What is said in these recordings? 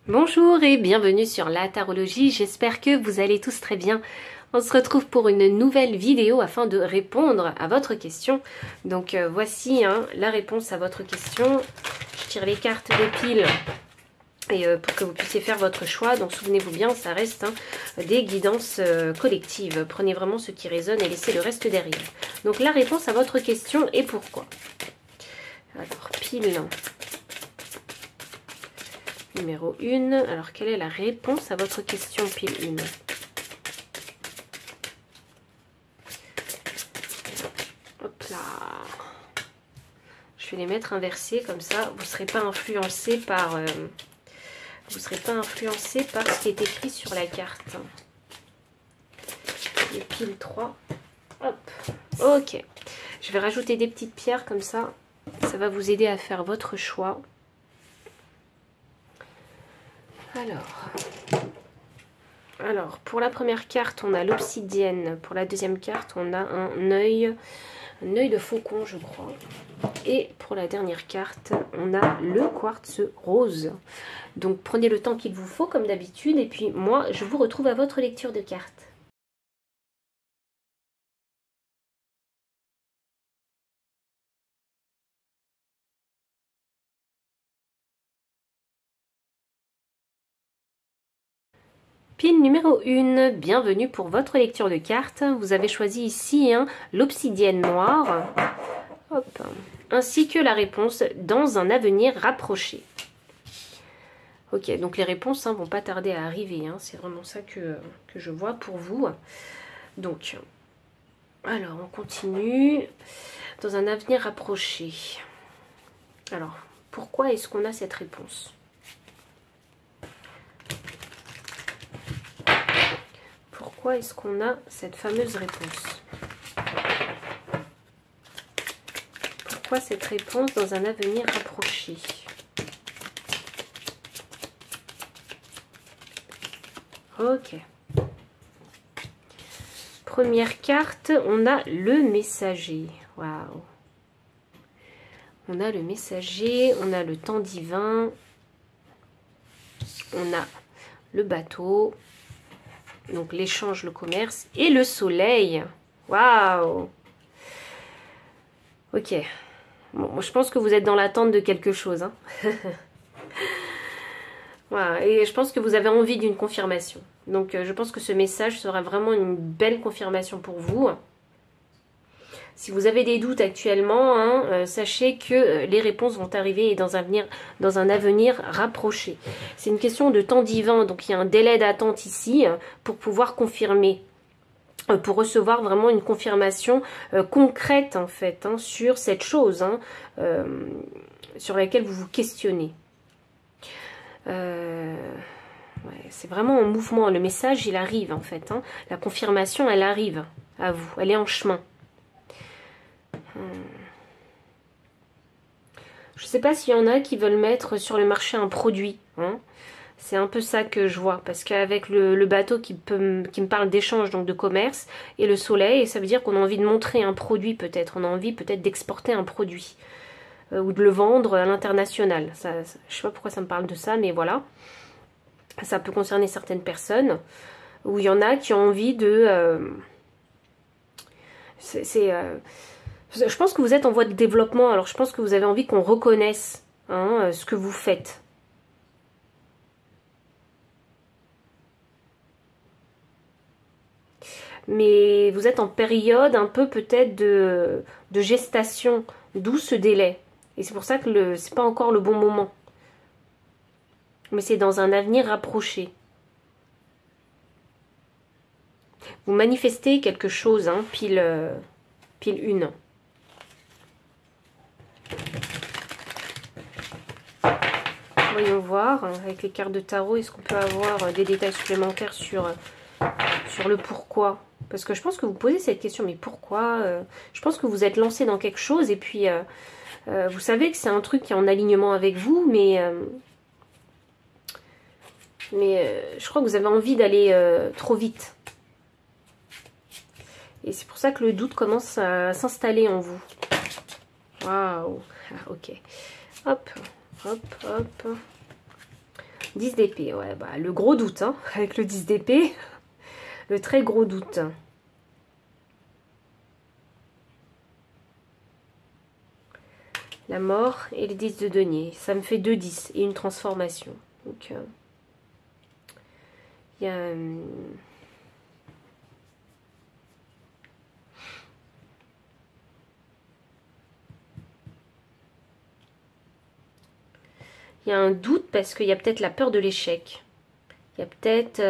Bonjour et bienvenue sur la tarologie, j'espère que vous allez tous très bien. On se retrouve pour une nouvelle vidéo afin de répondre à votre question. Donc voici la réponse à votre question. Je tire les cartes des piles et pour que vous puissiez faire votre choix. Donc souvenez-vous bien, ça reste des guidances collectives. Prenez vraiment ce qui résonne et laissez le reste derrière. Donc la réponse à votre question est pourquoi. Alors pile numéro 1. Alors, quelle est la réponse à votre question, pile 1? Hop là. Je vais les mettre inversés, comme ça, vous ne serez pas influencé par... ce qui est écrit sur la carte. Et pile 3. Hop. Ok. Je vais rajouter des petites pierres, comme ça. Ça va vous aider à faire votre choix. Alors, pour la première carte, on a l'obsidienne. Pour la deuxième carte, on a un œil de faucon, je crois. Et pour la dernière carte, on a le quartz rose. Donc, prenez le temps qu'il vous faut, comme d'habitude. Et puis, moi, je vous retrouve à votre lecture de cartes. Pile numéro 1, bienvenue pour votre lecture de cartes. Vous avez choisi ici l'obsidienne noire, hop, ainsi que la réponse dans un avenir rapproché. Ok, donc les réponses vont pas tarder à arriver, c'est vraiment ça que je vois pour vous. Donc, alors on continue, dans un avenir rapproché. Alors, pourquoi est-ce qu'on a cette réponse ? Pourquoi est-ce qu'on a cette fameuse réponse? Pourquoi cette réponse dans un avenir rapproché? Ok. Première carte, on a le messager. Waouh. On a le messager, on a le temps divin, on a le bateau. Donc l'échange, le commerce et le soleil. Waouh! Ok. Bon, moi, je pense que vous êtes dans l'attente de quelque chose. Voilà. Et je pense que vous avez envie d'une confirmation. Donc je pense que ce message sera vraiment une belle confirmation pour vous. Si vous avez des doutes actuellement, sachez que les réponses vont arriver dans un avenir rapproché. C'est une question de temps divin, donc il y a un délai d'attente ici pour pouvoir confirmer, pour recevoir vraiment une confirmation concrète en fait sur cette chose sur laquelle vous vous questionnez. Ouais, c'est vraiment en mouvement, le message il arrive en fait, la confirmation elle arrive à vous, elle est en chemin. Je ne sais pas s'il y en a qui veulent mettre sur le marché un produit. C'est un peu ça que je vois. Parce qu'avec le bateau qui me parle d'échange, donc de commerce, et le soleil, ça veut dire qu'on a envie de montrer un produit peut-être. On a envie peut-être d'exporter un produit. Ou de le vendre à l'international. Je ne sais pas pourquoi ça me parle de ça, mais voilà. Ça peut concerner certaines personnes. Ou il y en a qui ont envie de... je pense que vous êtes en voie de développement, alors je pense que vous avez envie qu'on reconnaisse ce que vous faites. Mais vous êtes en période un peu peut-être de gestation, d'où ce délai. Et c'est pour ça que c'est pas encore le bon moment. Mais c'est dans un avenir rapproché. Vous manifestez quelque chose, pile 1. Voyons voir, avec les cartes de tarot, est-ce qu'on peut avoir des détails supplémentaires sur le pourquoi? Parce que je pense que vous posez cette question, mais pourquoi? Je pense que vous êtes lancé dans quelque chose et puis vous savez que c'est un truc qui est en alignement avec vous, mais je crois que vous avez envie d'aller trop vite. Et c'est pour ça que le doute commence à s'installer en vous. Waouh, ok. Hop, hop, hop. 10 d'épée, ouais, bah, le gros doute, hein, avec le 10 d'épée, le très gros doute. La mort et les 10 de denier, ça me fait 2 10 et une transformation. Donc, il y a... Il y a un doute parce qu'il y a peut-être la peur de l'échec. Il y a peut-être...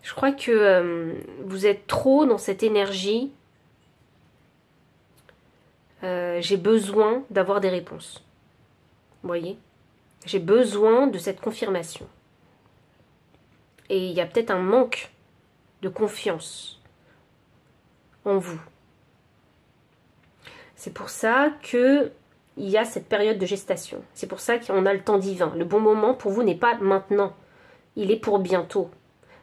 je crois que vous êtes trop dans cette énergie. J'ai besoin d'avoir des réponses. Vous voyez? J'ai besoin de cette confirmation. Et il y a peut-être un manque de confiance en vous. C'est pour ça que il y a cette période de gestation. C'est pour ça qu'on a le temps divin. Le bon moment pour vous n'est pas maintenant. Il est pour bientôt.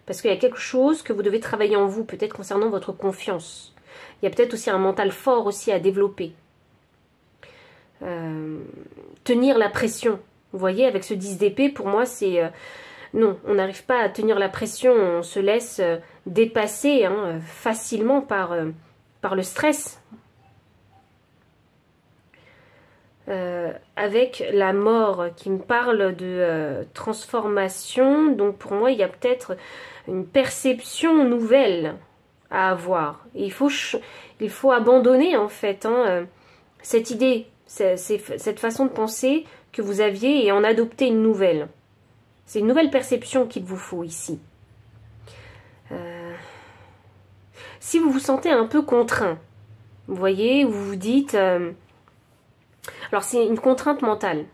Parce qu'il y a quelque chose que vous devez travailler en vous, peut-être concernant votre confiance. Il y a peut-être aussi un mental fort aussi à développer. Tenir la pression. Vous voyez, avec ce 10 d'épée, pour moi, c'est... non, on n'arrive pas à tenir la pression. On se laisse dépasser facilement par le stress. Avec la mort qui me parle de transformation, donc pour moi il y a peut-être une perception nouvelle à avoir. Et il faut abandonner en fait cette idée, cette façon de penser que vous aviez et en adopter une nouvelle. C'est une nouvelle perception qu'il vous faut ici. Si vous vous sentez un peu contraint, vous voyez, vous vous dites... alors c'est une contrainte mentale.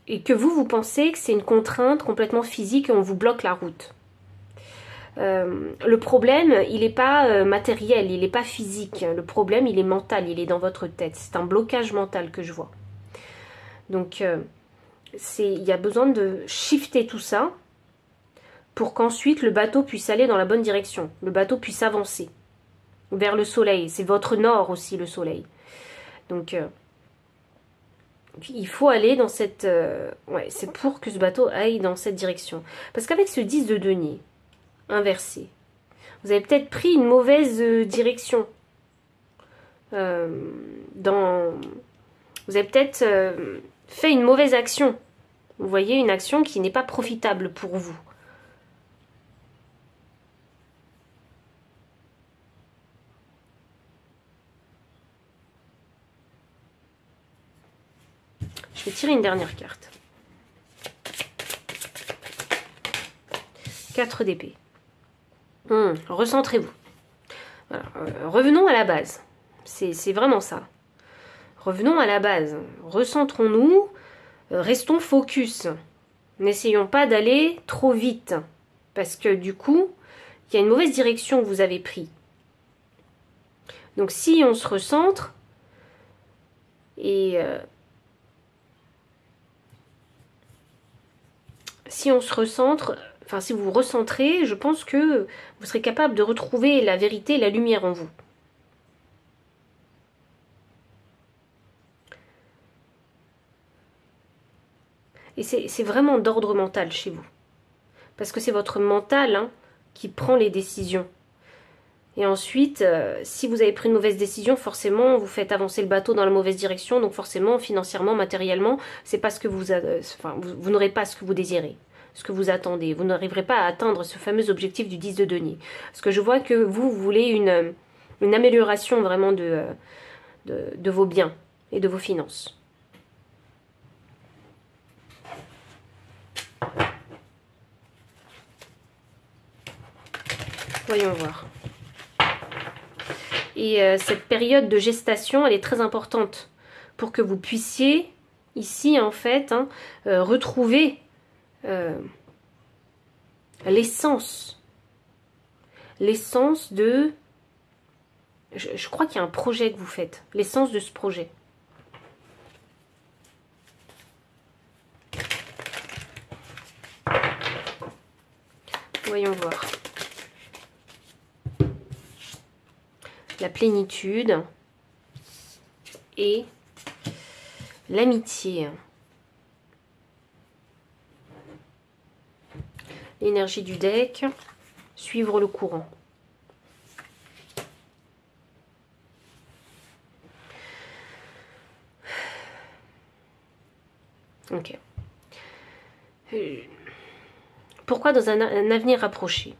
Et que vous pensez que c'est une contrainte complètement physique et on vous bloque la route. Le problème, il n'est pas matériel, il n'est pas physique. Le problème, il est mental, il est dans votre tête. C'est un blocage mental que je vois. Donc, il y a besoin de shifter tout ça pour qu'ensuite le bateau puisse aller dans la bonne direction. Le bateau puisse avancer vers le soleil. C'est votre nord aussi, le soleil. Donc, il faut aller dans cette... ouais, c'est pour que ce bateau aille dans cette direction. Parce qu'avec ce 10 de denier inversé, vous avez peut-être pris une mauvaise direction. Vous avez peut-être fait une mauvaise action. Vous voyez, une action qui n'est pas profitable pour vous. Je vais tirer une dernière carte. 4 d'épée. Recentrez-vous. Voilà. Revenons à la base. C'est vraiment ça. Revenons à la base. Recentrons-nous. Restons focus. N'essayons pas d'aller trop vite. Parce que du coup, il y a une mauvaise direction que vous avez prise. Donc si on se recentre, et... si on se recentre, enfin si vous vous recentrez, je pense que vous serez capable de retrouver la vérité, la lumière en vous. Et c'est vraiment d'ordre mental chez vous. Parce que c'est votre mental qui prend les décisions. Et ensuite, si vous avez pris une mauvaise décision, forcément, vous faites avancer le bateau dans la mauvaise direction. Donc forcément, financièrement, matériellement, c'est pas ce que vous n'aurez pas ce que vous désirez, ce que vous attendez. Vous n'arriverez pas à atteindre ce fameux objectif du 10 de denier. Parce que je vois que vous voulez une amélioration vraiment de vos biens et de vos finances. Voyons voir. Et cette période de gestation, elle est très importante pour que vous puissiez, ici, en fait, retrouver l'essence. L'essence de... Je crois qu'il y a un projet que vous faites. L'essence de ce projet. Voyons voir. la plénitude et l'amitié. L'énergie du deck, suivre le courant. Ok. Pourquoi dans un avenir rapproché?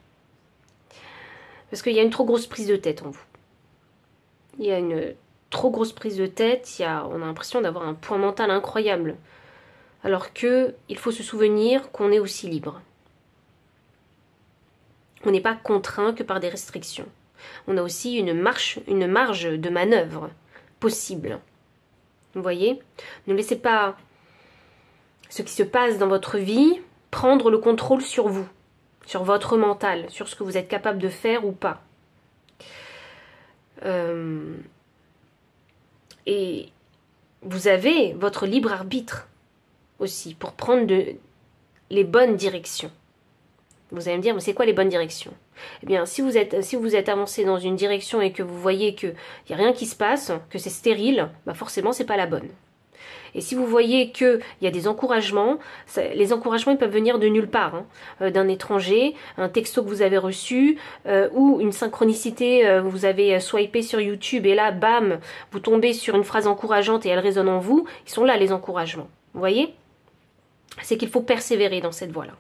Parce qu'il y a une trop grosse prise de tête en vous. Il y a une trop grosse prise de tête, on a l'impression d'avoir un poids mental incroyable. Alors que il faut se souvenir qu'on est aussi libre. On n'est pas contraint que par des restrictions. On a aussi une marge de manœuvre possible. Vous voyez? Ne laissez pas ce qui se passe dans votre vie prendre le contrôle sur vous, sur votre mental, sur ce que vous êtes capable de faire ou pas. Et vous avez votre libre arbitre aussi pour prendre les bonnes directions. Vous allez me dire, mais c'est quoi les bonnes directions? Eh bien, si vous êtes avancé dans une direction et que vous voyez qu'il n'y a rien qui se passe, que c'est stérile, bah forcément, c'est pas la bonne. Et si vous voyez qu'il y a des encouragements, les encouragements ils peuvent venir de nulle part, hein, d'un étranger, un texto que vous avez reçu, ou une synchronicité, vous avez swipé sur YouTube et là, bam, vous tombez sur une phrase encourageante et elle résonne en vous. Ils sont là, les encouragements. Vous voyez? C'est qu'il faut persévérer dans cette voie-là.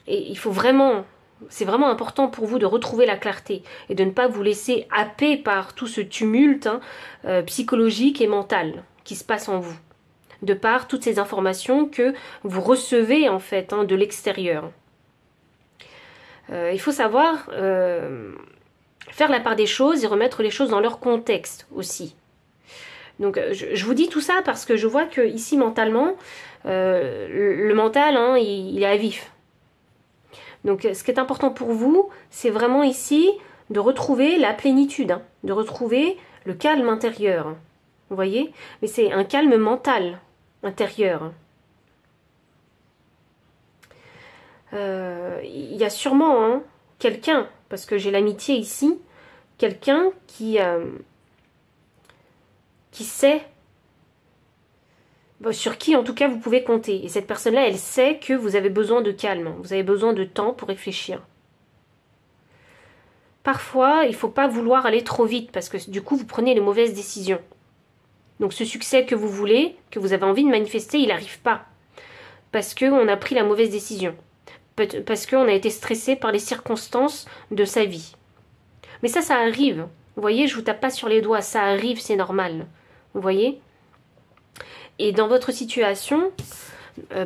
Et il faut vraiment... C'est vraiment important pour vous de retrouver la clarté et de ne pas vous laisser happer par tout ce tumulte psychologique et mental qui se passe en vous, de par toutes ces informations que vous recevez en fait de l'extérieur. Il faut savoir faire la part des choses et remettre les choses dans leur contexte aussi. Donc je vous dis tout ça parce que je vois que ici mentalement, le mental il est à vif. Donc ce qui est important pour vous, c'est vraiment ici de retrouver la plénitude, de retrouver le calme intérieur. Vous voyez? Mais c'est un calme mental intérieur. Il y a sûrement quelqu'un, parce que j'ai l'amitié ici, quelqu'un qui sait, sur qui en tout cas vous pouvez compter. Et cette personne-là, elle sait que vous avez besoin de calme, vous avez besoin de temps pour réfléchir. Parfois, il ne faut pas vouloir aller trop vite parce que du coup, vous prenez les mauvaises décisions. Donc ce succès que vous voulez, que vous avez envie de manifester, il n'arrive pas. Parce qu'on a pris la mauvaise décision. Parce qu'on a été stressé par les circonstances de sa vie. Mais ça arrive. Vous voyez, je ne vous tape pas sur les doigts, ça arrive, c'est normal. Vous voyez ? Et dans votre situation,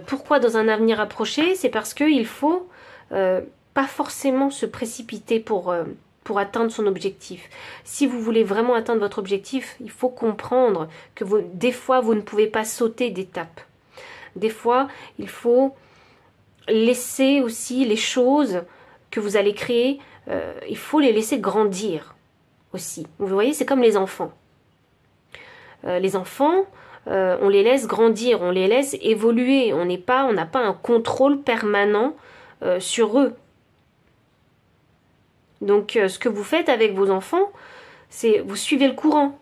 pourquoi dans un avenir approché? C'est parce qu'il faut pas forcément se précipiter pour atteindre son objectif. Si vous voulez vraiment atteindre votre objectif, il faut comprendre que des fois, vous ne pouvez pas sauter d'étape. Des fois, il faut laisser aussi les choses que vous allez créer, il faut les laisser grandir aussi. Vous voyez, c'est comme les enfants. Les enfants... on les laisse grandir, on les laisse évoluer. On n'a pas un contrôle permanent sur eux. Donc ce que vous faites avec vos enfants, c'est vous suivez le courant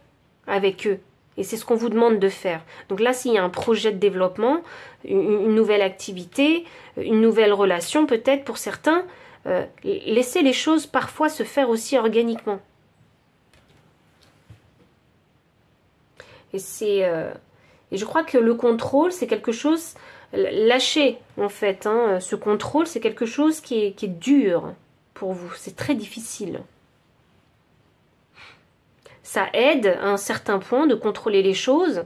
avec eux. Et c'est ce qu'on vous demande de faire. Donc là, s'il y a un projet de développement, une nouvelle activité, une nouvelle relation peut-être pour certains, laissez les choses parfois se faire aussi organiquement. Et je crois que le contrôle, c'est quelque chose... Lâcher, en fait, ce contrôle, c'est quelque chose qui est dur pour vous. C'est très difficile. Ça aide à un certain point de contrôler les choses.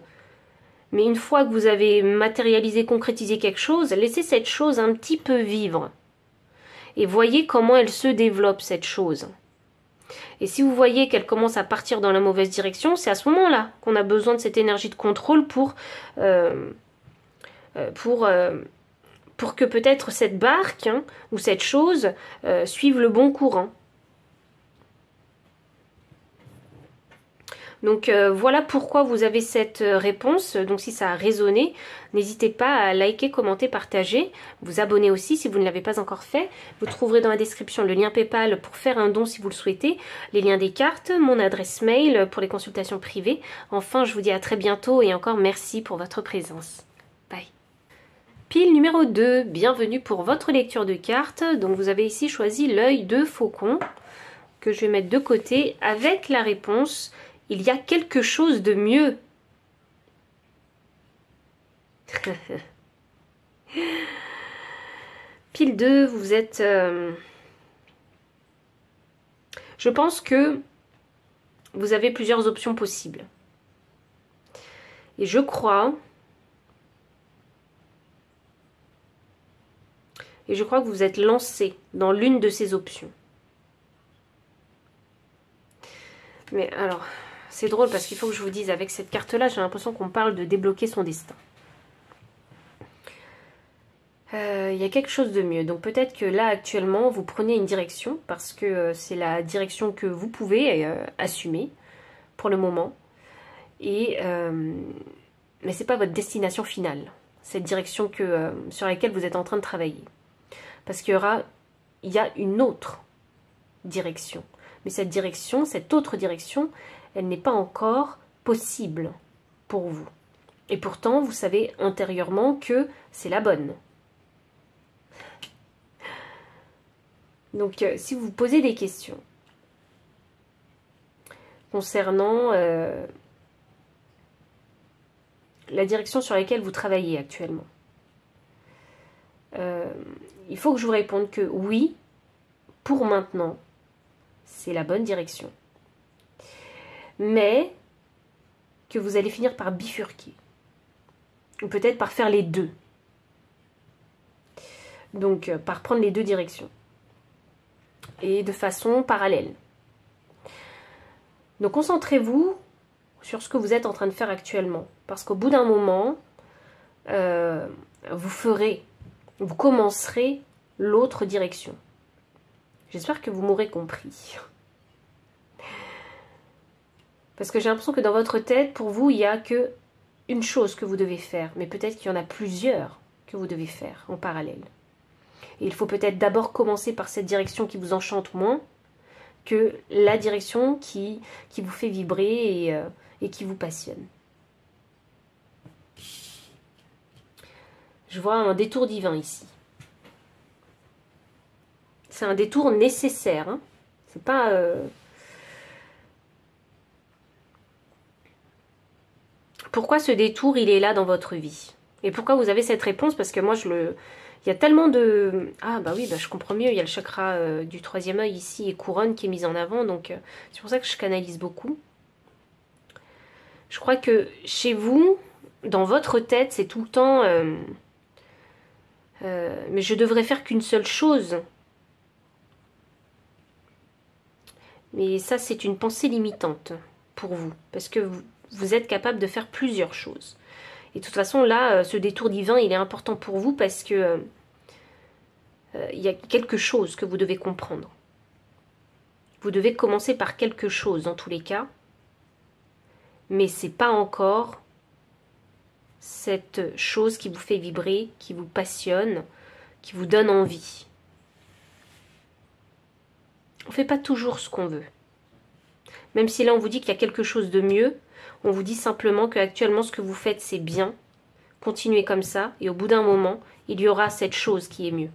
Mais une fois que vous avez matérialisé, concrétisé quelque chose, laissez cette chose un petit peu vivre. Et voyez comment elle se développe, cette chose. Et si vous voyez qu'elle commence à partir dans la mauvaise direction, c'est à ce moment-là qu'on a besoin de cette énergie de contrôle pour que peut-être cette barque ou cette chose suive le bon courant. Donc voilà pourquoi vous avez cette réponse. Donc si ça a résonné, n'hésitez pas à liker, commenter, partager, vous abonner aussi si vous ne l'avez pas encore fait. Vous trouverez dans la description le lien PayPal pour faire un don si vous le souhaitez, les liens des cartes, mon adresse mail pour les consultations privées. Enfin, je vous dis à très bientôt et encore merci pour votre présence. Bye. Pile numéro 2, bienvenue pour votre lecture de cartes. Donc vous avez ici choisi l'œil de faucon que je vais mettre de côté avec la réponse « Il y a quelque chose de mieux ». Pile 2, vous êtes... Je pense que vous avez plusieurs options possibles. Et je crois... que vous êtes lancé dans l'une de ces options. Mais alors, c'est drôle parce qu'il faut que je vous dise, avec cette carte-là, j'ai l'impression qu'on parle de débloquer son destin. Il y a quelque chose de mieux. Donc peut-être que là, actuellement, vous prenez une direction parce que c'est la direction que vous pouvez assumer pour le moment. Mais ce n'est pas votre destination finale, cette direction sur laquelle vous êtes en train de travailler. Parce qu'il y a une autre direction. Mais cette direction, cette autre direction, elle n'est pas encore possible pour vous. Et pourtant, vous savez intérieurement que c'est la bonne. Donc, si vous vous posez des questions concernant la direction sur laquelle vous travaillez actuellement, il faut que je vous réponde que oui, pour maintenant, c'est la bonne direction. Mais que vous allez finir par bifurquer. Ou peut-être par faire les deux. Donc, par prendre les deux directions. Et de façon parallèle. Donc, concentrez-vous sur ce que vous êtes en train de faire actuellement. Parce qu'au bout d'un moment, vous commencerez l'autre direction. J'espère que vous m'aurez compris. Parce que j'ai l'impression que dans votre tête, pour vous, il n'y a que une chose que vous devez faire. Mais peut-être qu'il y en a plusieurs que vous devez faire en parallèle. Et il faut peut-être d'abord commencer par cette direction qui vous enchante moins que la direction qui vous fait vibrer et qui vous passionne. Je vois un détour divin ici. C'est un détour nécessaire. Hein. C'est pas... Pourquoi ce détour, il est là dans votre vie? Et pourquoi vous avez cette réponse? Parce que moi, il y a tellement de... Ah bah oui, bah je comprends mieux. Il y a le chakra du troisième œil ici et couronne qui est mis en avant. Donc, c'est pour ça que je canalise beaucoup. Je crois que chez vous, dans votre tête, c'est tout le temps... mais je devrais faire qu'une seule chose. Mais ça, c'est une pensée limitante pour vous. Parce que vous êtes capable de faire plusieurs choses. Et de toute façon, là, ce détour divin, il est important pour vous parce que il y a quelque chose que vous devez comprendre. Vous devez commencer par quelque chose, dans tous les cas. Mais c'est pas encore cette chose qui vous fait vibrer, qui vous passionne, qui vous donne envie. On ne fait pas toujours ce qu'on veut. Même si là, on vous dit qu'il y a quelque chose de mieux, on vous dit simplement qu'actuellement, ce que vous faites, c'est bien. Continuez comme ça, et au bout d'un moment, il y aura cette chose qui est mieux.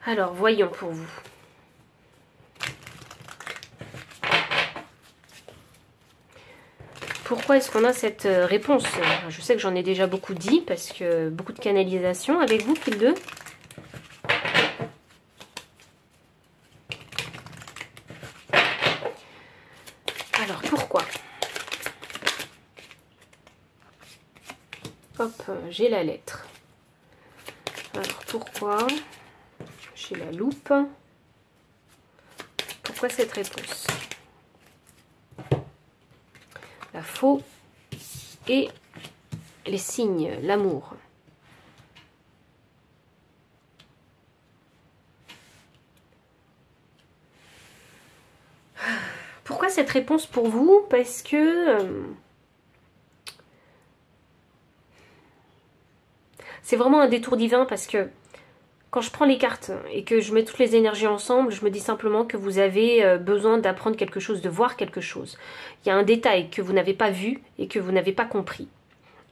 Alors, voyons pour vous. Pourquoi est-ce qu'on a cette réponse? Je sais que j'en ai déjà beaucoup dit, parce que beaucoup de canalisation avec vous, pile 2. Alors, pourquoi? Hop, j'ai la lettre. Alors, pourquoi? J'ai la loupe. Pourquoi cette réponse? La faux et les signes, l'amour. Pourquoi cette réponse pour vous? Parce que c'est vraiment un détour divin, parce que quand je prends les cartes et que je mets toutes les énergies ensemble, je me dis simplement que vous avez besoin d'apprendre quelque chose, de voir quelque chose. Il y a un détail que vous n'avez pas vu et que vous n'avez pas compris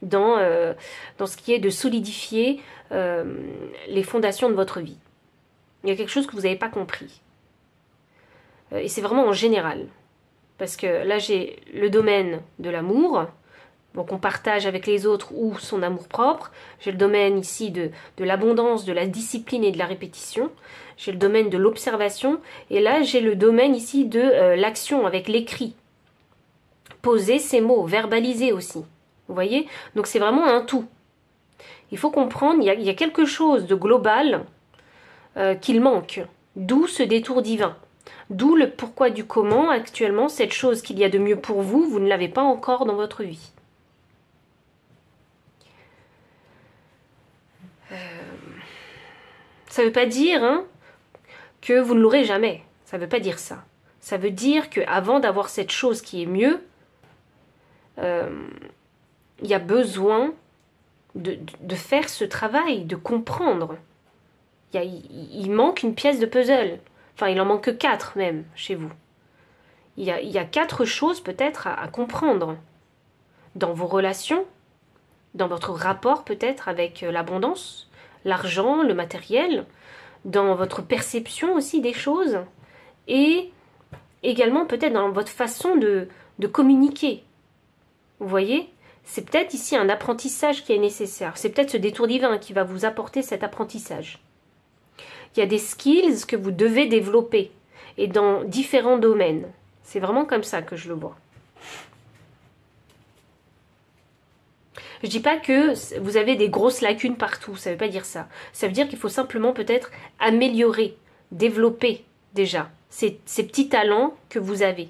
dans ce qui est de solidifier les fondations de votre vie. Il y a quelque chose que vous n'avez pas compris. Et c'est vraiment en général. Parce que là, j'ai le domaine de l'amour, donc on partage avec les autres ou son amour-propre. J'ai le domaine ici de l'abondance, de la discipline et de la répétition. J'ai le domaine de l'observation. Et là, j'ai le domaine ici de l'action avec l'écrit. Poser ses mots, verbaliser aussi. Vous voyez? Donc c'est vraiment un tout. Il faut comprendre, il y a quelque chose de global qu'il manque. D'où ce détour divin. D'où le pourquoi du comment actuellement, cette chose qu'il y a de mieux pour vous, vous ne l'avez pas encore dans votre vie. Ça ne veut pas dire que vous ne l'aurez jamais. Ça ne veut pas dire ça. Ça veut dire qu'avant d'avoir cette chose qui est mieux, il y a besoin de faire ce travail, de comprendre. Il manque une pièce de puzzle. Enfin, il en manque que 4 même, chez vous. Il y a 4 choses peut-être à comprendre. Dans vos relations, dans votre rapport peut-être avec l'abondance, l'argent, le matériel, dans votre perception aussi des choses, et également peut-être dans votre façon de communiquer. Vous voyez? C'est peut-être ici un apprentissage qui est nécessaire. C'est peut-être ce détour divin qui va vous apporter cet apprentissage. Il y a des skills que vous devez développer, et dans différents domaines. C'est vraiment comme ça que je le vois. Je ne dis pas que vous avez des grosses lacunes partout, ça ne veut pas dire ça. Ça veut dire qu'il faut simplement peut-être améliorer, développer déjà ces petits talents que vous avez.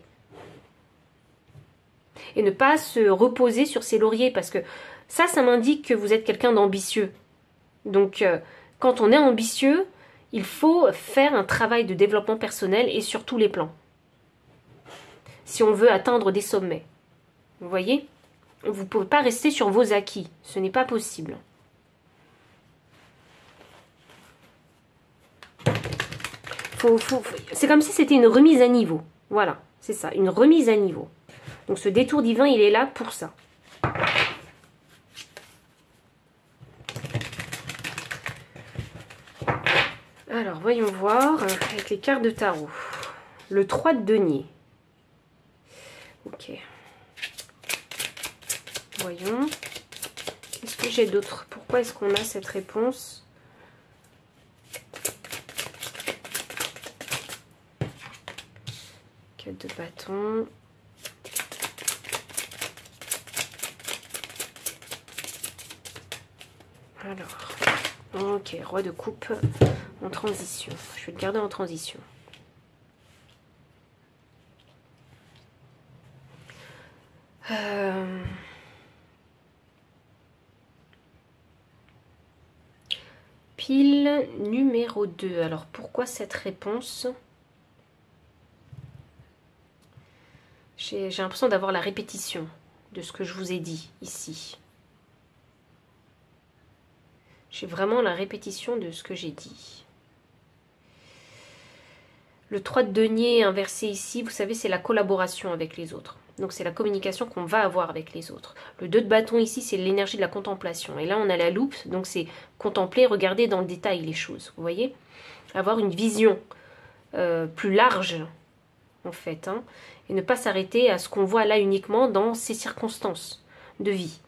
Et ne pas se reposer sur ses lauriers, parce que ça m'indique que vous êtes quelqu'un d'ambitieux. Donc, quand on est ambitieux, il faut faire un travail de développement personnel et sur tous les plans. Si on veut atteindre des sommets. Vous voyez? Vous ne pouvez pas rester sur vos acquis. Ce n'est pas possible. C'est comme si c'était une remise à niveau. Voilà, c'est ça, une remise à niveau. Donc ce détour divin, il est là pour ça. Alors, voyons voir avec les cartes de tarot. Le 3 de denier. Ok. Voyons. Qu'est-ce que j'ai d'autre? Pourquoi est-ce qu'on a cette réponse? Quête de bâton. Alors. Ok, roi de coupe en transition. Je vais le garder en transition. Pile numéro 2. Alors pourquoi cette réponse? J'ai l'impression d'avoir la répétition de ce que je vous ai dit ici. J'ai vraiment la répétition de ce que j'ai dit. Le 3 de denier inversé ici, vous savez, c'est la collaboration avec les autres. Donc c'est la communication qu'on va avoir avec les autres. Le 2 de bâton ici, c'est l'énergie de la contemplation. Et là, on a la loupe, donc c'est contempler, regarder dans le détail les choses. Vous voyez? Avoir une vision plus large, en fait. Et ne pas s'arrêter à ce qu'on voit là uniquement dans ces circonstances de vie.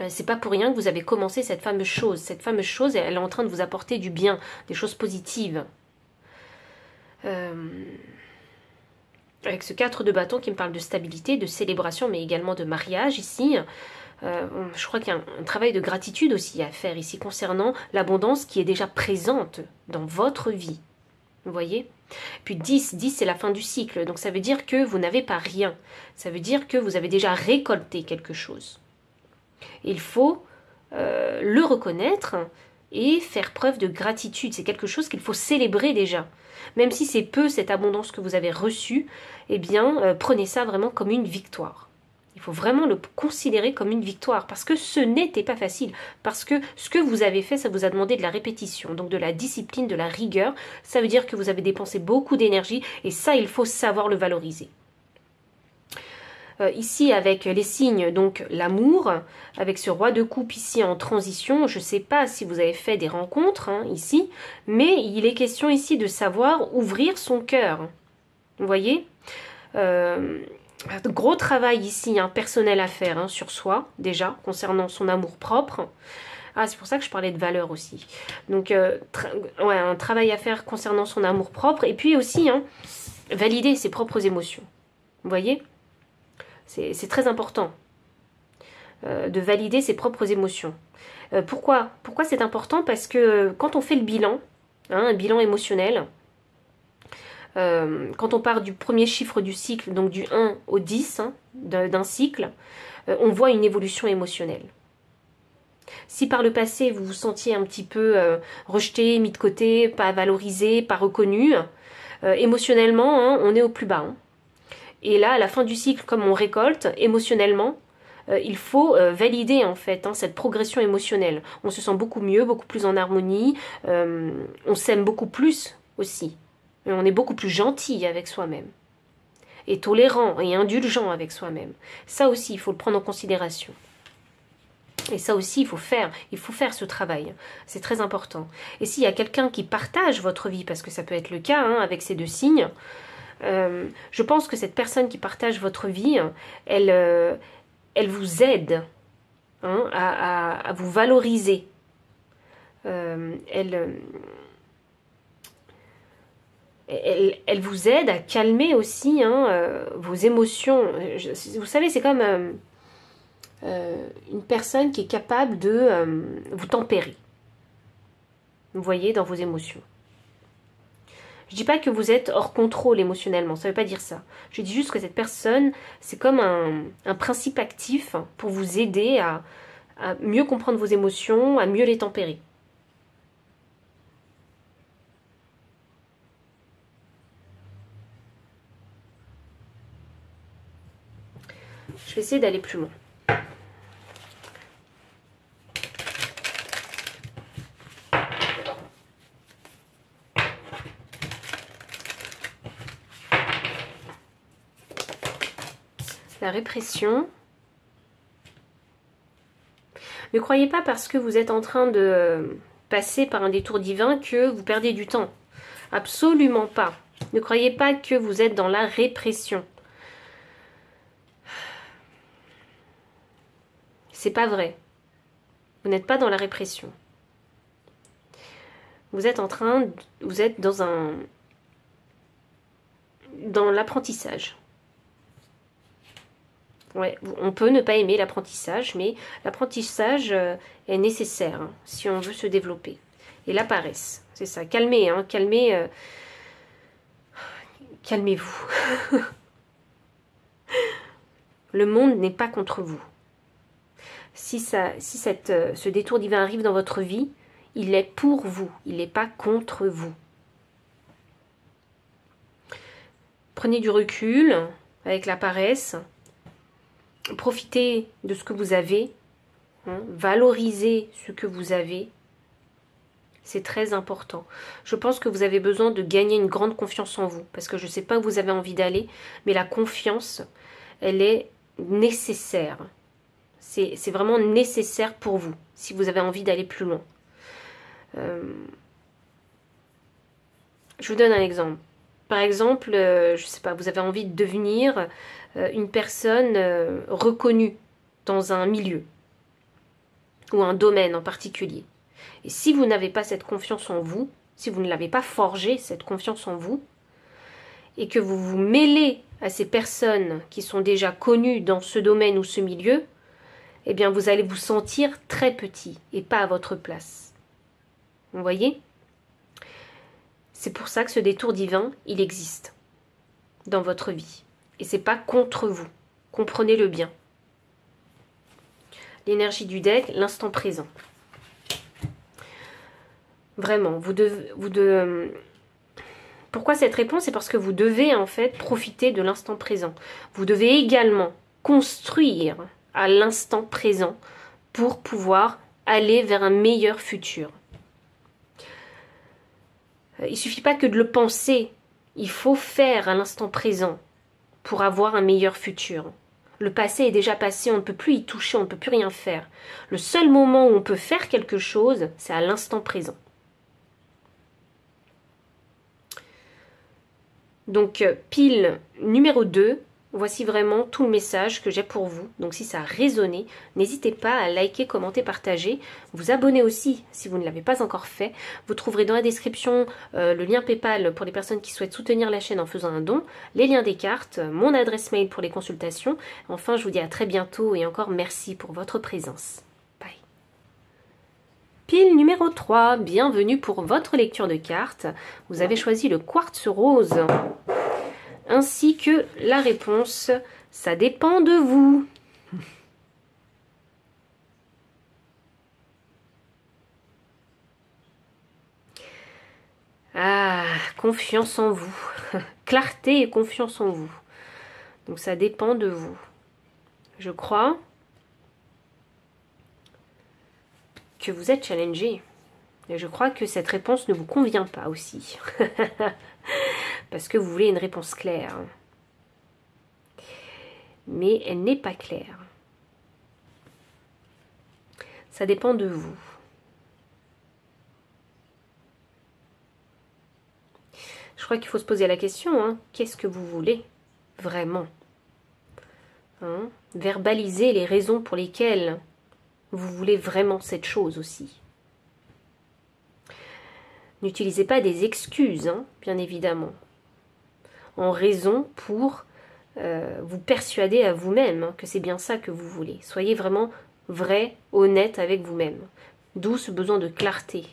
C'est pas pour rien que vous avez commencé cette fameuse chose. Cette fameuse chose, elle est en train de vous apporter du bien, des choses positives. Avec ce 4 de bâton qui me parle de stabilité, de célébration, mais également de mariage ici. Je crois qu'il y a un travail de gratitude aussi à faire ici concernant l'abondance qui est déjà présente dans votre vie. Vous voyez? Puis 10 c'est la fin du cycle. Donc ça veut dire que vous n'avez pas rien. Ça veut dire que vous avez déjà récolté quelque chose. Il faut le reconnaître et faire preuve de gratitude. C'est quelque chose qu'il faut célébrer déjà. Même si c'est peu cette abondance que vous avez reçue, eh bien, prenez ça vraiment comme une victoire. Il faut vraiment le considérer comme une victoire parce que ce n'était pas facile. Parce que ce que vous avez fait, ça vous a demandé de la répétition, donc de la discipline, de la rigueur. Ça veut dire que vous avez dépensé beaucoup d'énergie et ça, il faut savoir le valoriser. Ici, avec les signes, donc l'amour, avec ce roi de coupe ici en transition, je ne sais pas si vous avez fait des rencontres ici, mais il est question ici de savoir ouvrir son cœur. Vous voyez gros travail ici, personnel à faire sur soi, déjà, concernant son amour propre. Ah, c'est pour ça que je parlais de valeur aussi. Donc, un travail à faire concernant son amour propre, et puis aussi, valider ses propres émotions. Vous voyez ? C'est très important de valider ses propres émotions. Pourquoi c'est important? Parce que quand on fait le bilan, un bilan émotionnel, quand on part du premier chiffre du cycle, donc du 1 au 10 d'un cycle, on voit une évolution émotionnelle. Si par le passé vous vous sentiez un petit peu rejeté, mis de côté, pas valorisé, pas reconnu, émotionnellement, on est au plus bas. Et là, à la fin du cycle, comme on récolte, émotionnellement, il faut valider en fait cette progression émotionnelle. On se sent beaucoup mieux, beaucoup plus en harmonie, on s'aime beaucoup plus aussi. Et on est beaucoup plus gentil avec soi-même. Et tolérant et indulgent avec soi-même. Ça aussi, il faut le prendre en considération. Et ça aussi, il faut faire ce travail. C'est très important. Et s'il y a quelqu'un qui partage votre vie, parce que ça peut être le cas avec ces deux signes, je pense que cette personne qui partage votre vie, elle vous aide à vous valoriser. Elle vous aide à calmer aussi vos émotions. Vous savez, c'est comme une personne qui est capable de vous tempérer. Vous voyez, dans vos émotions. Je dis pas que vous êtes hors contrôle émotionnellement, ça veut pas dire ça. Je dis juste que cette personne, c'est comme un principe actif pour vous aider à mieux comprendre vos émotions, à mieux les tempérer. Je vais essayer d'aller plus loin. La répression. Ne croyez pas parce que vous êtes en train de passer par un détour divin que vous perdez du temps. Absolument pas. Ne croyez pas que vous êtes dans la répression. C'est pas vrai. Vous n'êtes pas dans la répression. Vous êtes dans l'apprentissage. Ouais, on peut ne pas aimer l'apprentissage, mais l'apprentissage est nécessaire si on veut se développer. Et la paresse, c'est ça. Calmez, calmez-vous. Le monde n'est pas contre vous. Si ce détour divin arrive dans votre vie, il est pour vous, il n'est pas contre vous. Prenez du recul avec la paresse. Profitez de ce que vous avez, valorisez ce que vous avez, c'est très important. Je pense que vous avez besoin de gagner une grande confiance en vous, parce que je ne sais pas où vous avez envie d'aller, mais la confiance, elle est nécessaire. C'est vraiment nécessaire pour vous, si vous avez envie d'aller plus loin. Je vous donne un exemple. Par exemple, je ne sais pas, vous avez envie de devenir une personne reconnue dans un milieu ou un domaine en particulier. Et si vous n'avez pas cette confiance en vous, si vous ne l'avez pas forgée, cette confiance en vous, et que vous vous mêlez à ces personnes qui sont déjà connues dans ce domaine ou ce milieu, eh bien vous allez vous sentir très petit et pas à votre place. Vous voyez ? C'est pour ça que ce détour divin, il existe dans votre vie. Et c'est pas contre vous. Comprenez-le bien. L'énergie du deck, l'instant présent. Vraiment, pourquoi cette réponse? C'est parce que vous devez en fait profiter de l'instant présent. Vous devez également construire à l'instant présent pour pouvoir aller vers un meilleur futur. Il ne suffit pas que de le penser, il faut faire à l'instant présent pour avoir un meilleur futur. Le passé est déjà passé, on ne peut plus y toucher, on ne peut plus rien faire. Le seul moment où on peut faire quelque chose, c'est à l'instant présent. Donc, pile numéro 2, voici vraiment tout le message que j'ai pour vous. Donc, si ça a résonné, n'hésitez pas à liker, commenter, partager. Vous abonner aussi si vous ne l'avez pas encore fait. Vous trouverez dans la description le lien PayPal pour les personnes qui souhaitent soutenir la chaîne en faisant un don, les liens des cartes, mon adresse mail pour les consultations. Enfin, je vous dis à très bientôt et encore merci pour votre présence. Bye. Pile numéro 3, bienvenue pour votre lecture de cartes. Vous avez choisi le quartz rose. Ainsi que la réponse, ça dépend de vous. Ah, confiance en vous. Clarté et confiance en vous. Donc ça dépend de vous. Je crois que vous êtes challengé. Et je crois que cette réponse ne vous convient pas aussi. Parce que vous voulez une réponse claire. Mais elle n'est pas claire. Ça dépend de vous. Je crois qu'il faut se poser la question, hein, qu'est-ce que vous voulez vraiment, hein? Verbaliser les raisons pour lesquelles vous voulez vraiment cette chose aussi. N'utilisez pas des excuses, hein, bien évidemment, en raison pour vous persuader à vous-même hein, que c'est bien ça que vous voulez. Soyez vraiment vrai, honnête avec vous-même. D'où ce besoin de clarté.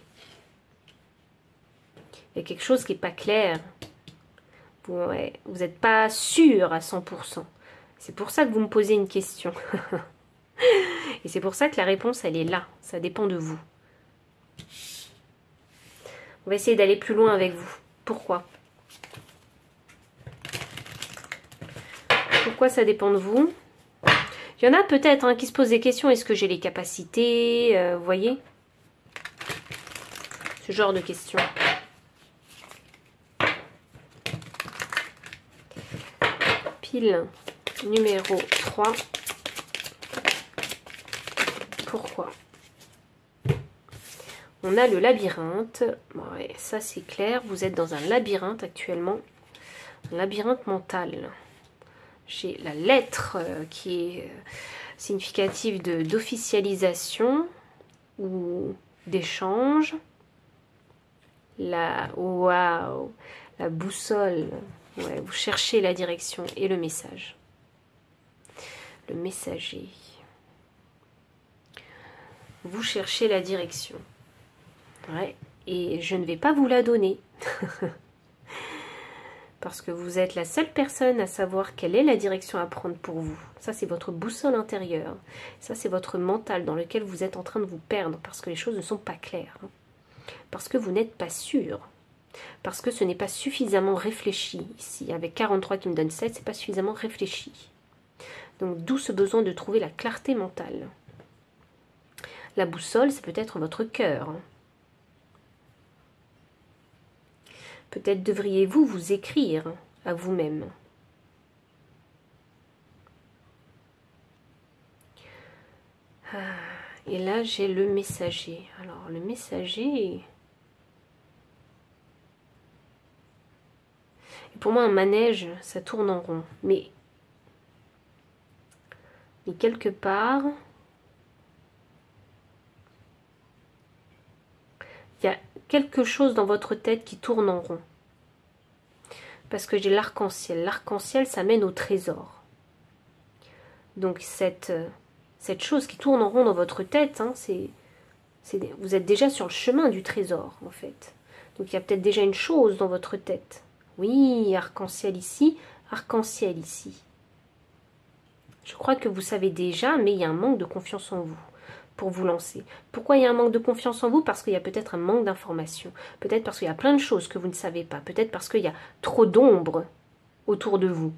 Il y a quelque chose qui n'est pas clair. Vous n'êtes pas sûr à 100%. C'est pour ça que vous me posez une question. Et c'est pour ça que la réponse, elle est là. Ça dépend de vous. On va essayer d'aller plus loin avec vous. Pourquoi? Pourquoi ça dépend de vous? Il y en a peut-être hein, qui se posent des questions. Est-ce que j'ai les capacités? Vous voyez? Ce genre de questions. Pile numéro 3. Pourquoi? On a le labyrinthe. Ouais, ça c'est clair. Vous êtes dans un labyrinthe actuellement. Un labyrinthe mental. J'ai la lettre qui est significative d'officialisation ou d'échange. Waouh, la boussole. Ouais, vous cherchez la direction et le message. Le messager. Vous cherchez la direction. Ouais, et je ne vais pas vous la donner. Parce que vous êtes la seule personne à savoir quelle est la direction à prendre pour vous. Ça, c'est votre boussole intérieure. Ça, c'est votre mental dans lequel vous êtes en train de vous perdre parce que les choses ne sont pas claires. Parce que vous n'êtes pas sûr. Parce que ce n'est pas suffisamment réfléchi ici. Avec 43 qui me donne 7, c'est pas suffisamment réfléchi. Donc, d'où ce besoin de trouver la clarté mentale. La boussole, c'est peut-être votre cœur. Peut-être devriez-vous vous écrire à vous-même. Et là, j'ai le messager. Alors, le messager... Pour moi, un manège, ça tourne en rond. Mais quelque part... Il y a quelque chose dans votre tête qui tourne en rond. Parce que j'ai l'arc-en-ciel. L'arc-en-ciel, ça mène au trésor. Donc cette chose qui tourne en rond dans votre tête, hein, vous êtes déjà sur le chemin du trésor, en fait. Donc il y a peut-être déjà une chose dans votre tête. Oui, arc-en-ciel ici, arc-en-ciel ici. Je crois que vous savez déjà, mais il y a un manque de confiance en vous. pour vous lancer. Pourquoi il y a un manque de confiance en vous? Parce qu'il y a peut-être un manque d'information. Peut-être parce qu'il y a plein de choses que vous ne savez pas. Peut-être parce qu'il y a trop d'ombre autour de vous.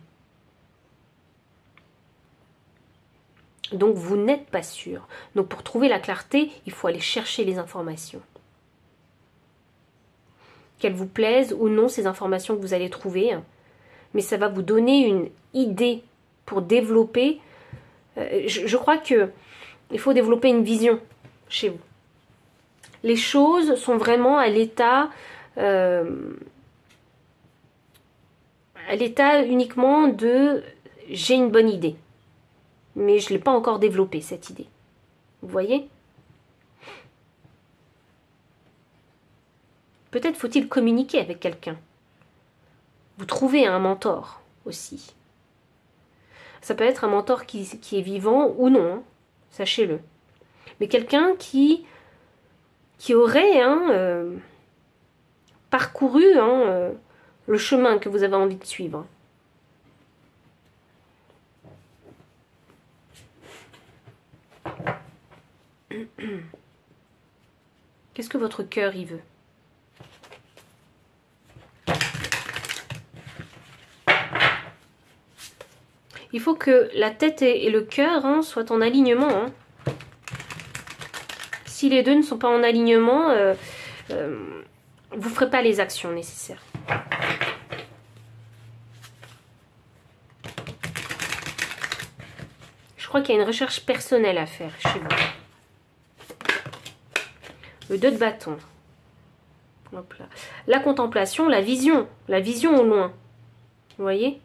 Donc vous n'êtes pas sûr. Donc pour trouver la clarté, il faut aller chercher les informations. Qu'elles vous plaisent ou non, ces informations que vous allez trouver. Mais ça va vous donner une idée pour développer. Je crois que il faut développer une vision chez vous. Les choses sont vraiment à l'état uniquement de j'ai une bonne idée. Mais je ne l'ai pas encore développée, cette idée. Vous voyez? Peut-être faut-il communiquer avec quelqu'un. Vous trouvez un mentor aussi. Ça peut être un mentor qui est vivant ou non, hein, sachez-le. Mais quelqu'un qui aurait parcouru le chemin que vous avez envie de suivre. Qu'est-ce que votre cœur y veut? Il faut que la tête et le cœur soient en alignement. Si les deux ne sont pas en alignement, vous ne ferez pas les actions nécessaires. Je crois qu'il y a une recherche personnelle à faire chez vous. Le 2 de bâton. Hop là. La contemplation, la vision au loin. Vous voyez?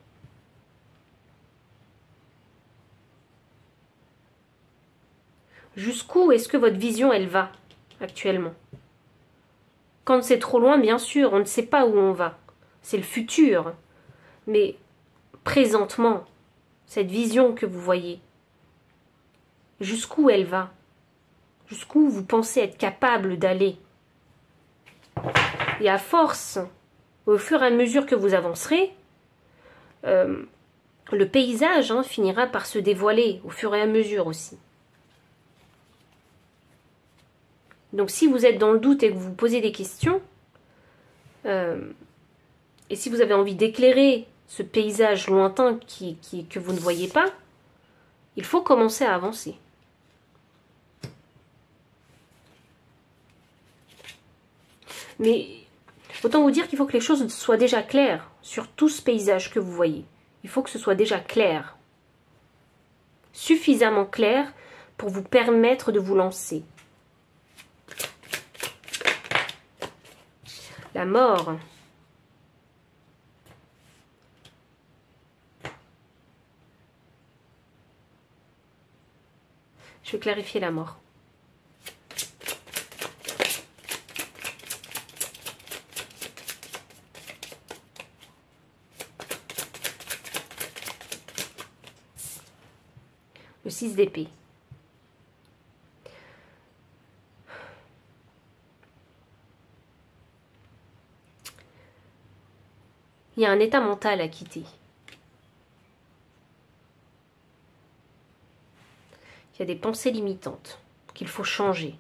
Jusqu'où est-ce que votre vision, elle va actuellement? Quand c'est trop loin, bien sûr, on ne sait pas où on va. C'est le futur. Mais présentement, cette vision que vous voyez, jusqu'où elle va? Jusqu'où vous pensez être capable d'aller? Et à force, au fur et à mesure que vous avancerez, le paysage finira par se dévoiler au fur et à mesure aussi. Donc si vous êtes dans le doute et que vous vous posez des questions, et si vous avez envie d'éclairer ce paysage lointain que vous ne voyez pas, il faut commencer à avancer. Mais autant vous dire qu'il faut que les choses soient déjà claires sur tout ce paysage que vous voyez. Il faut que ce soit déjà clair. Suffisamment clair pour vous permettre de vous lancer. La mort. Je vais clarifier la mort. Le 6 d'épée. Il y a un état mental à quitter. Il y a des pensées limitantes qu'il faut changer.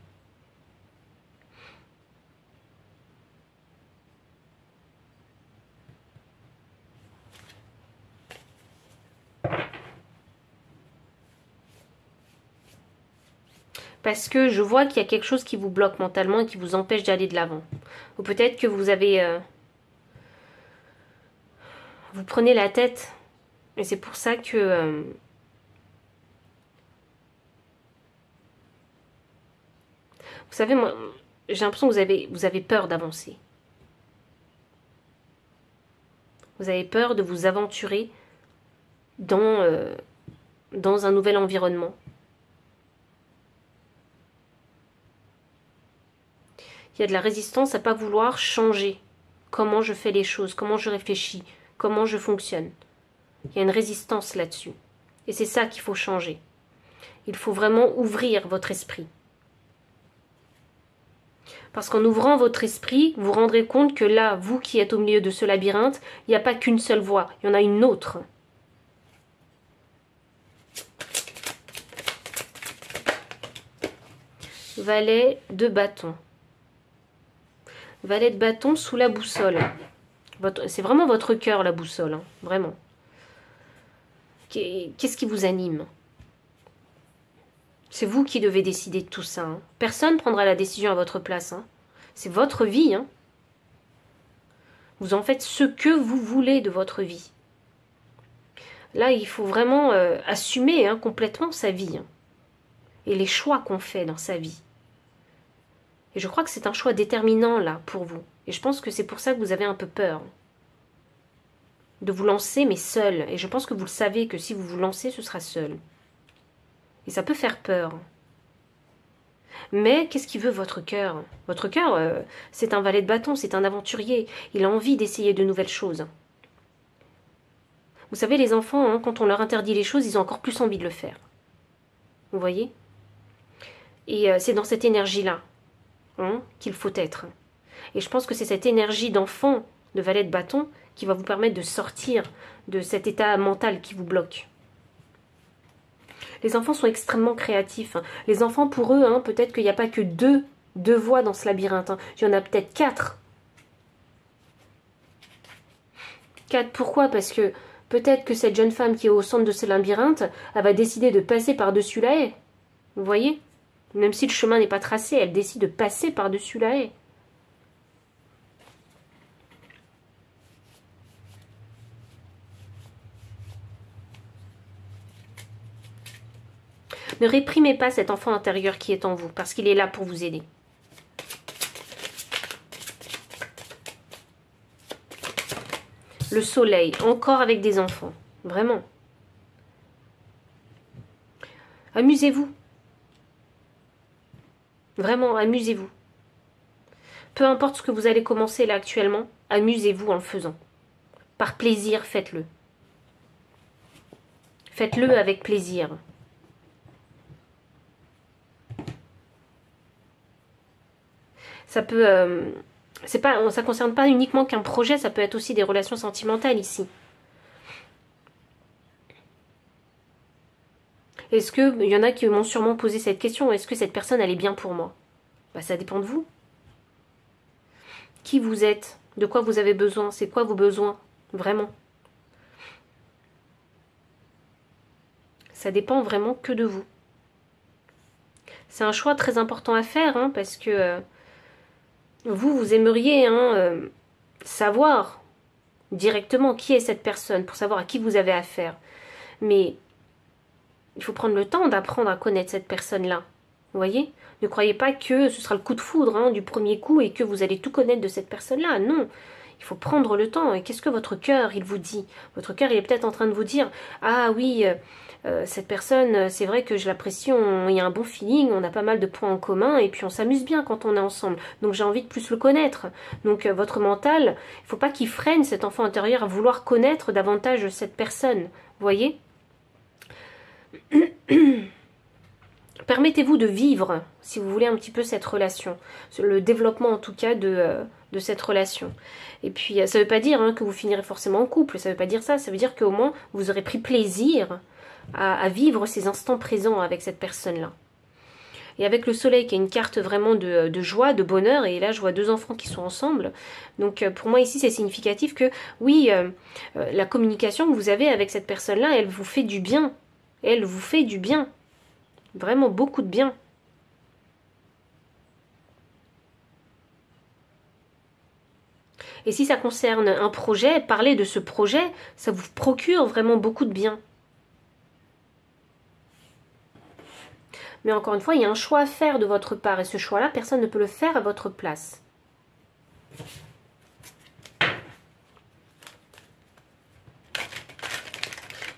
Parce que je vois qu'il y a quelque chose qui vous bloque mentalement et qui vous empêche d'aller de l'avant. Ou peut-être que vous avez... vous prenez la tête. Et c'est pour ça que... vous savez, moi, j'ai l'impression que vous avez peur d'avancer. Vous avez peur de vous aventurer dans un nouvel environnement. Il y a de la résistance à ne pas vouloir changer comment je fais les choses, comment je réfléchis, comment je fonctionne. Il y a une résistance là-dessus. Et c'est ça qu'il faut changer. Il faut vraiment ouvrir votre esprit. Parce qu'en ouvrant votre esprit, vous vous rendrez compte que là, vous qui êtes au milieu de ce labyrinthe, il n'y a pas qu'une seule voie, il y en a une autre. Valet de bâton. Valet de bâton sous la boussole. C'est vraiment votre cœur, la boussole, hein, vraiment. Qu'est-ce qui vous anime? C'est vous qui devez décider de tout ça. Hein. Personne ne prendra la décision à votre place. Hein. C'est votre vie. Hein. Vous en faites ce que vous voulez de votre vie. Là, il faut vraiment assumer hein, complètement sa vie. Hein, et les choix qu'on fait dans sa vie. Et je crois que c'est un choix déterminant, là, pour vous. Et je pense que c'est pour ça que vous avez un peu peur. De vous lancer, mais seul. Et je pense que vous le savez, que si vous vous lancez, ce sera seul. Et ça peut faire peur. Mais qu'est-ce qui veut votre cœur? Votre cœur, c'est un valet de bâton, c'est un aventurier. Il a envie d'essayer de nouvelles choses. Vous savez, les enfants, hein, quand on leur interdit les choses, ils ont encore plus envie de le faire. Vous voyez? Et c'est dans cette énergie-là hein, qu'il faut être. Et je pense que c'est cette énergie d'enfant, de valet de bâton, qui va vous permettre de sortir de cet état mental qui vous bloque. Les enfants sont extrêmement créatifs. Hein. Les enfants, pour eux, hein, peut-être qu'il n'y a pas que deux voies dans ce labyrinthe. Hein. Il y en a peut-être 4. 4, pourquoi? Parce que peut-être que cette jeune femme qui est au centre de ce labyrinthe, elle va décider de passer par-dessus la haie. Vous voyez? Même si le chemin n'est pas tracé, elle décide de passer par-dessus la haie. Ne réprimez pas cet enfant intérieur qui est en vous, parce qu'il est là pour vous aider. Le soleil, encore avec des enfants, vraiment. Amusez-vous. Vraiment, amusez-vous. Peu importe ce que vous allez commencer là actuellement, amusez-vous en le faisant. Par plaisir, faites-le. Faites-le avec plaisir. Ça peut, ça concerne pas uniquement qu'un projet, ça peut être aussi des relations sentimentales ici. Est-ce qu'il y en a qui m'ont sûrement posé cette question, est-ce que cette personne elle est bien pour moi? Bah, ça dépend de vous. Qui vous êtes? De quoi vous avez besoin? C'est quoi vos besoins? Vraiment. Ça dépend vraiment que de vous. C'est un choix très important à faire, hein, parce que vous aimeriez hein, savoir directement qui est cette personne, pour savoir à qui vous avez affaire. Mais il faut prendre le temps d'apprendre à connaître cette personne-là. Vous voyez? Ne croyez pas que ce sera le coup de foudre hein, du premier coup et que vous allez tout connaître de cette personne-là. Non, il faut prendre le temps. Et qu'est-ce que votre cœur, il vous dit? Votre cœur, il est peut-être en train de vous dire « Ah oui, cette personne, c'est vrai que je l'apprécie, il y a un bon feeling, on a pas mal de points en commun et puis on s'amuse bien quand on est ensemble. Donc j'ai envie de plus le connaître. » Donc votre mental, il ne faut pas qu'il freine cet enfant intérieur à vouloir connaître davantage cette personne. Vous voyez? Permettez-vous de vivre, si vous voulez, un petit peu cette relation. Le développement, en tout cas, de cette relation. Et puis, ça ne veut pas dire hein, que vous finirez forcément en couple. Ça ne veut pas dire ça. Ça veut dire qu'au moins, vous aurez pris plaisir à vivre ces instants présents avec cette personne-là. Et avec le soleil, qui est une carte vraiment de joie, de bonheur, et là, je vois 2 enfants qui sont ensemble. Donc, pour moi, ici, c'est significatif que, oui, la communication que vous avez avec cette personne-là, elle vous fait du bien. Elle vous fait du bien. Vraiment beaucoup de bien. Et si ça concerne un projet, parler de ce projet, ça vous procure vraiment beaucoup de bien. Mais encore une fois, il y a un choix à faire de votre part. Et ce choix-là, personne ne peut le faire à votre place.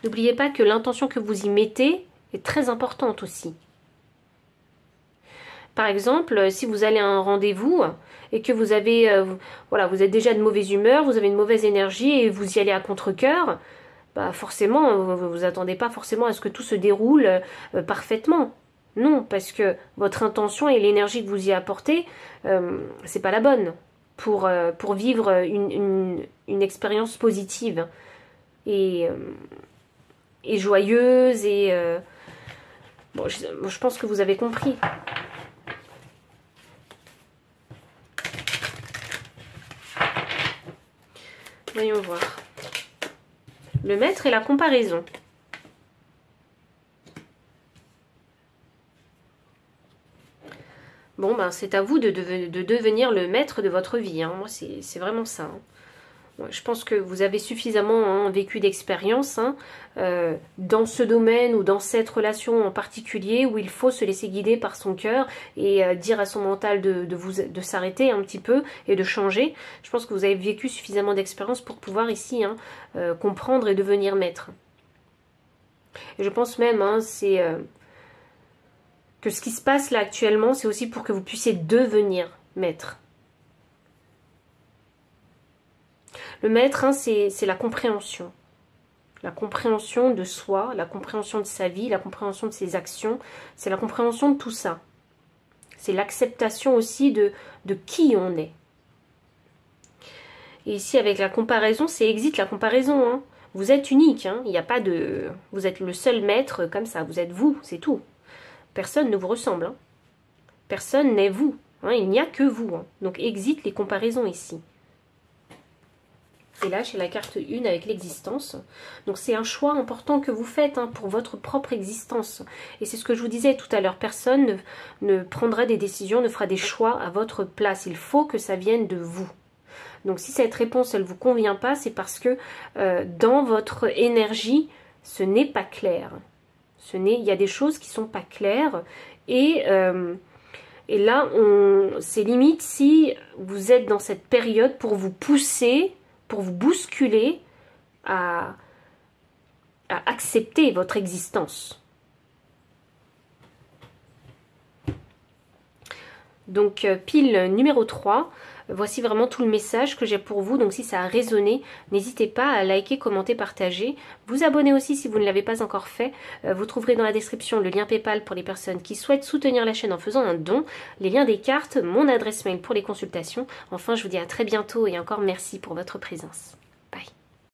N'oubliez pas que l'intention que vous y mettez est très importante aussi. Par exemple, si vous allez à un rendez-vous et que vous avez, voilà, vous êtes déjà de mauvaise humeur, vous avez une mauvaise énergie et vous y allez à contre-cœur, bah forcément, vous attendez pas forcément à ce que tout se déroule parfaitement. Non, parce que votre intention et l'énergie que vous y apportez, c'est pas la bonne pour vivre une expérience positive et joyeuse et bon, je pense que vous avez compris. Voyons voir. Le maître et la comparaison. Bon, ben c'est à vous de devenir le maître de votre vie. Hein. Moi, c'est vraiment ça. Hein. Ouais, je pense que vous avez suffisamment vécu d'expérience dans ce domaine ou dans cette relation en particulier où il faut se laisser guider par son cœur et dire à son mental de s'arrêter un petit peu et de changer. Je pense que vous avez vécu suffisamment d'expérience pour pouvoir ici comprendre et devenir maître. Et je pense même que ce qui se passe là actuellement, c'est aussi pour que vous puissiez devenir maître. Le maître, c'est la compréhension. La compréhension de soi, la compréhension de sa vie, la compréhension de ses actions. C'est la compréhension de tout ça. C'est l'acceptation aussi de qui on est. Et ici, avec la comparaison, c'est exit la comparaison. Hein. Vous êtes unique. Hein. Il n'y a pas de... Vous êtes le seul maître comme ça. Vous êtes vous, c'est tout. Personne ne vous ressemble. Hein. Personne n'est vous. Hein. Il n'y a que vous. Hein. Donc, exit les comparaisons ici. Et là, j'ai la carte 1 avec l'existence. Donc, c'est un choix important que vous faites pour votre propre existence. Et c'est ce que je vous disais tout à l'heure. Personne ne prendra des décisions, ne fera des choix à votre place. Il faut que ça vienne de vous. Donc, si cette réponse, elle ne vous convient pas, c'est parce que dans votre énergie, ce n'est pas clair. Il y a des choses qui ne sont pas claires. Et là, c'est limite si vous êtes dans cette période pour vous pousser... pour vous bousculer à accepter votre existence. Donc, pile numéro 3, voici vraiment tout le message que j'ai pour vous. Donc, si ça a résonné, n'hésitez pas à liker, commenter, partager. Vous abonner aussi si vous ne l'avez pas encore fait. Vous trouverez dans la description le lien PayPal pour les personnes qui souhaitent soutenir la chaîne en faisant un don, les liens des cartes, mon adresse mail pour les consultations. Enfin, je vous dis à très bientôt et encore merci pour votre présence. Bye.